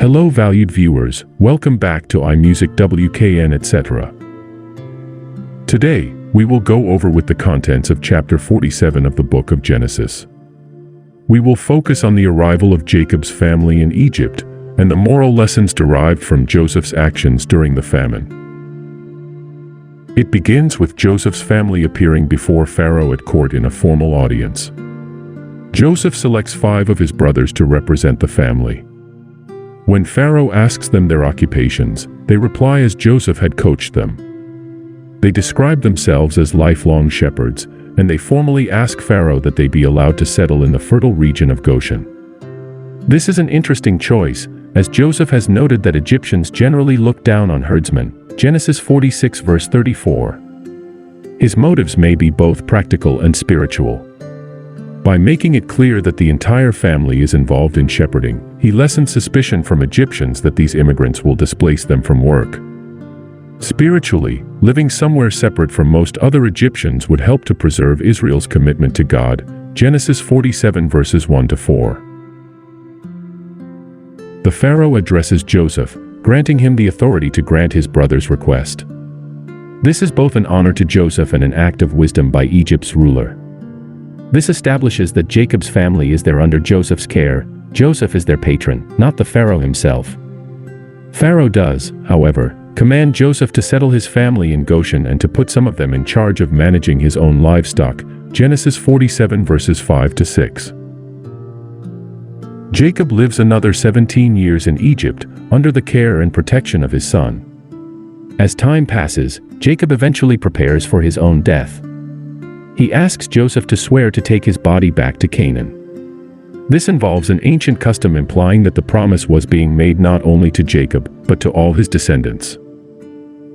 Hello valued viewers, welcome back to iMUSICWKN-ETC. Today, we will go over with the contents of chapter 47 of the book of Genesis. We will focus on the arrival of Jacob's family in Egypt and the moral lessons derived from Joseph's actions during the famine. It begins with Joseph's family appearing before Pharaoh at court in a formal audience. Joseph selects 5 of his brothers to represent the family. When Pharaoh asks them their occupations, they reply as Joseph had coached them. They describe themselves as lifelong shepherds, and they formally ask Pharaoh that they be allowed to settle in the fertile region of Goshen. This is an interesting choice, as Joseph has noted that Egyptians generally look down on herdsmen, Genesis 46 verse 34. His motives may be both practical and spiritual. By making it clear that the entire family is involved in shepherding, he lessens suspicion from Egyptians that these immigrants will displace them from work. Spiritually, living somewhere separate from most other Egyptians would help to preserve Israel's commitment to God, Genesis 47 verses 1 to 4. The Pharaoh addresses Joseph, granting him the authority to grant his brother's request. This is both an honor to Joseph and an act of wisdom by Egypt's ruler. This establishes that Jacob's family is there under Joseph's care. Joseph is their patron, not the Pharaoh himself. Pharaoh does, however, command Joseph to settle his family in Goshen and to put some of them in charge of managing his own livestock, Genesis 47 verses 5 to 6. Jacob lives another 17 years in Egypt, under the care and protection of his son. As time passes, Jacob eventually prepares for his own death. He asks Joseph to swear to take his body back to Canaan. This involves an ancient custom implying that the promise was being made not only to Jacob, but to all his descendants.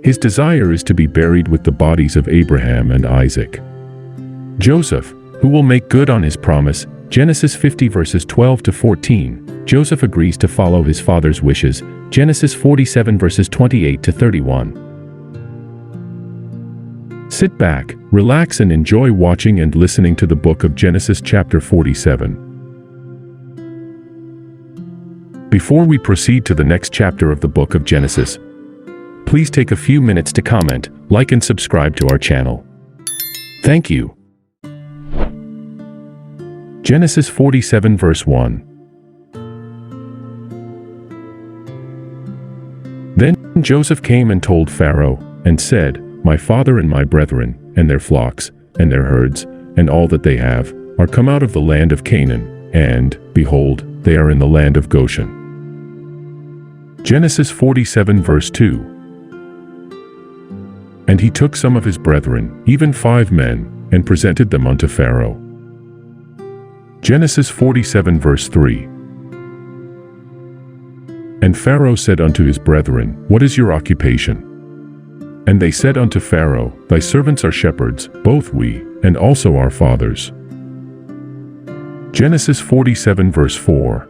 His desire is to be buried with the bodies of Abraham and Isaac. Joseph, who will make good on his promise, Genesis 50 verses 12 to 14, Joseph agrees to follow his father's wishes, Genesis 47 verses 28 to 31. Sit back, relax and enjoy watching and listening to the book of Genesis chapter 47. Before we proceed to the next chapter of the book of Genesis, please take a few minutes to comment, like and subscribe to our channel. Thank you. Genesis 47 verse 1. Then Joseph came and told Pharaoh, and said, My father and my brethren, and their flocks, and their herds, and all that they have, are come out of the land of Canaan, and, behold, they are in the land of Goshen. Genesis 47 verse 2. And he took some of his brethren, even 5 men, and presented them unto Pharaoh. Genesis 47 verse 3. And Pharaoh said unto his brethren, What is your occupation? And they said unto Pharaoh, Thy servants are shepherds, both we, and also our fathers. Genesis 47 verse 4.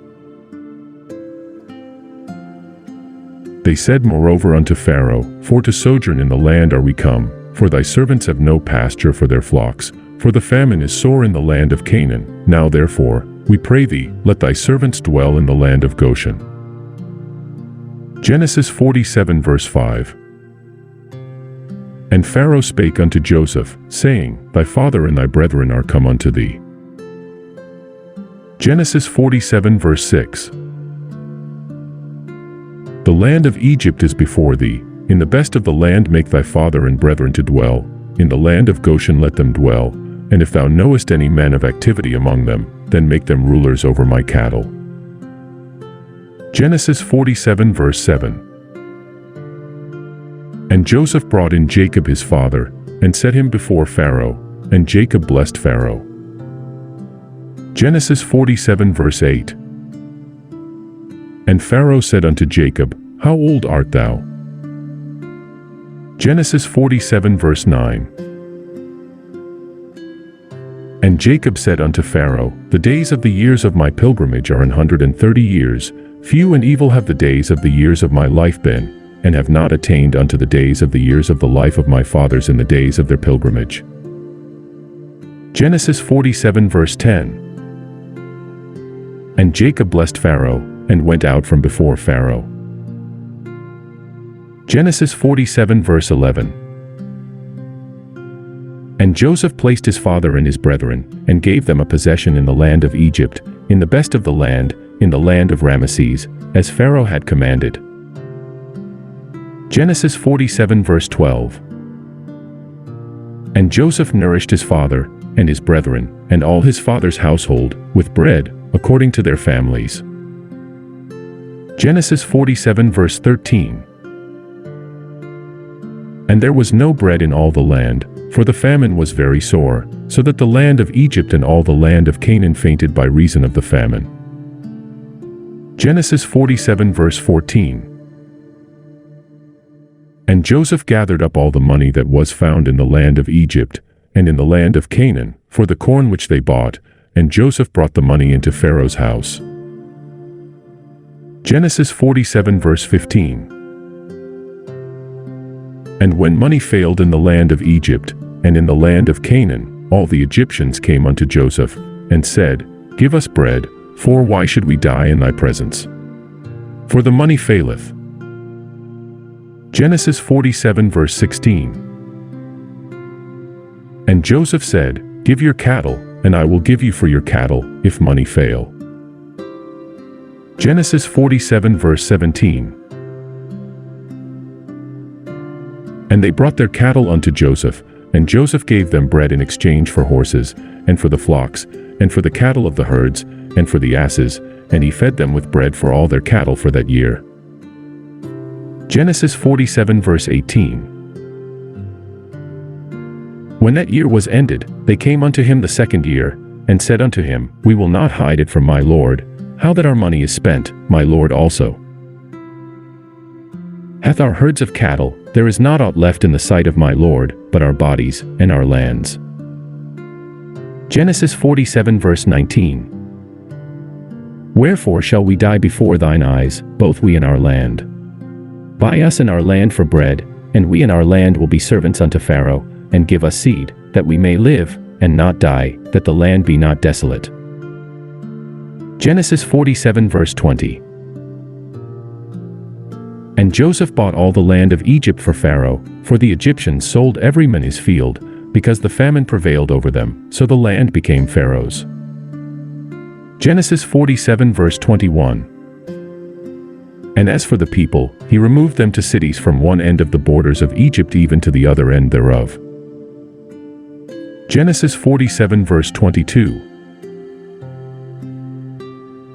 They said moreover unto Pharaoh, For to sojourn in the land are we come, for thy servants have no pasture for their flocks, for the famine is sore in the land of Canaan. Now therefore, we pray thee, let thy servants dwell in the land of Goshen. Genesis 47 verse 5. And Pharaoh spake unto Joseph, saying, Thy father and thy brethren are come unto thee. Genesis 47 verse 6. The land of Egypt is before thee. In the best of the land make thy father and brethren to dwell. In the land of Goshen let them dwell. And if thou knowest any men of activity among them, then make them rulers over my cattle. Genesis 47 verse 7. And Joseph brought in Jacob his father, and set him before Pharaoh, and Jacob blessed Pharaoh. Genesis 47 verse 8. And Pharaoh said unto Jacob, How old art thou? Genesis 47 verse 9. And Jacob said unto Pharaoh, The days of the years of my pilgrimage are 130 years, few and evil have the days of the years of my life been, and have not attained unto the days of the years of the life of my fathers in the days of their pilgrimage. Genesis 47 verse 10. And Jacob blessed Pharaoh, and went out from before Pharaoh. Genesis 47 verse 11. And Joseph placed his father and his brethren, and gave them a possession in the land of Egypt, in the best of the land, in the land of Ramesses, as Pharaoh had commanded. Genesis 47 verse 12. And Joseph nourished his father, and his brethren, and all his father's household, with bread, according to their families. Genesis 47 verse 13. And there was no bread in all the land, for the famine was very sore, so that the land of Egypt and all the land of Canaan fainted by reason of the famine. Genesis 47 verse 14. And Joseph gathered up all the money that was found in the land of Egypt, and in the land of Canaan, for the corn which they bought, and Joseph brought the money into Pharaoh's house. Genesis 47 verse 15. And when money failed in the land of Egypt, and in the land of Canaan, all the Egyptians came unto Joseph, and said, Give us bread, for why should we die in thy presence? For the money faileth. Genesis 47 verse 16. And Joseph said, Give your cattle, and I will give you for your cattle, if money fail. Genesis 47 verse 17. And they brought their cattle unto Joseph, and Joseph gave them bread in exchange for horses, and for the flocks, and for the cattle of the herds, and for the asses, and he fed them with bread for all their cattle for that year. Genesis 47 verse 18. When that year was ended, they came unto him the second year, and said unto him, We will not hide it from my lord, how that our money is spent, my lord also hath our herds of cattle, there is not aught left in the sight of my lord, but our bodies, and our lands. Genesis 47 verse 19. Wherefore shall we die before thine eyes, both we and our land? Buy us and our land for bread, and we and our land will be servants unto Pharaoh, and give us seed, that we may live, and not die, that the land be not desolate. Genesis 47 verse 20. And Joseph bought all the land of Egypt for Pharaoh, for the Egyptians sold every man his field, because the famine prevailed over them, so the land became Pharaoh's. Genesis 47 verse 21. And as for the people, he removed them to cities from one end of the borders of Egypt even to the other end thereof. Genesis 47 verse 22.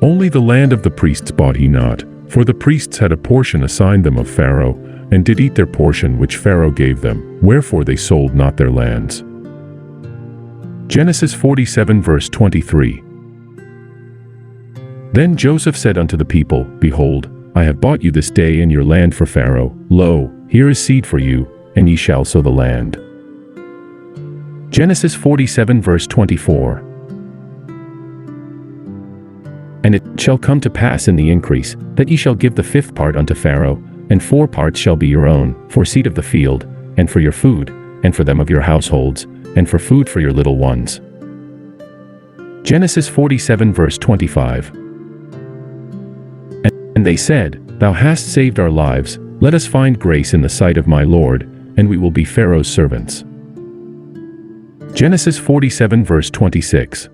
Only the land of the priests bought he not, for the priests had a portion assigned them of Pharaoh, and did eat their portion which Pharaoh gave them, wherefore they sold not their lands. Genesis 47 verse 23. Then Joseph said unto the people, Behold, I have bought you this day and your land for Pharaoh. Lo, here is seed for you, and ye shall sow the land. Genesis 47 verse 24. And it shall come to pass in the increase, that ye shall give the fifth part unto Pharaoh, and 4 parts shall be your own, for seed of the field, and for your food, and for them of your households, and for food for your little ones. Genesis 47 verse 25. And they said, Thou hast saved our lives, let us find grace in the sight of my Lord, and we will be Pharaoh's servants. Genesis 47 verse 26.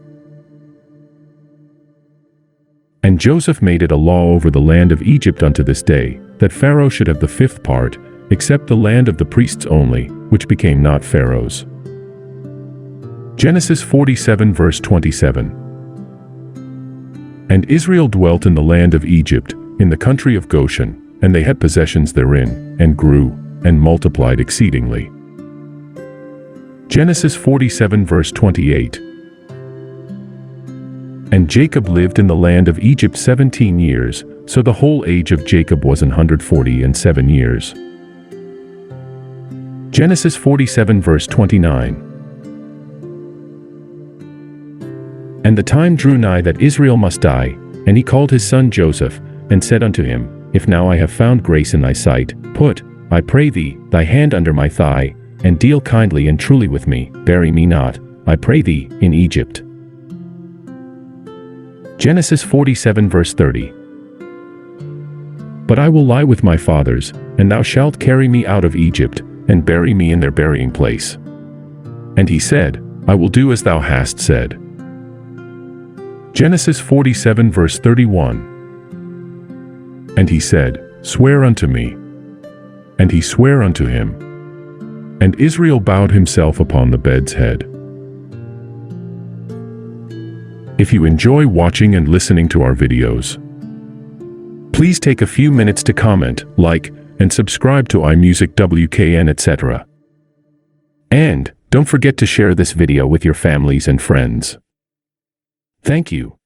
And Joseph made it a law over the land of Egypt unto this day, that Pharaoh should have the fifth part, except the land of the priests only, which became not Pharaoh's. Genesis 47 verse 27. And Israel dwelt in the land of Egypt, in the country of Goshen, and they had possessions therein, and grew, and multiplied exceedingly. Genesis 47 verse 28. And Jacob lived in the land of Egypt 17 years, so the whole age of Jacob was 147 years. Genesis 47 verse 29. And the time drew nigh that Israel must die, and he called his son Joseph, and said unto him, If now I have found grace in thy sight, put, I pray thee, thy hand under my thigh, and deal kindly and truly with me, bury me not, I pray thee, in Egypt. Genesis 47 verse 30. But I will lie with my fathers, and thou shalt carry me out of Egypt, and bury me in their burying place. And he said, I will do as thou hast said. Genesis 47 verse 31. And he said, Swear unto me. And he sware unto him. And Israel bowed himself upon the bed's head. If you enjoy watching and listening to our videos, please take a few minutes to comment, like, and subscribe to iMUSICWKN, etc. And don't forget to share this video with your families and friends. Thank you.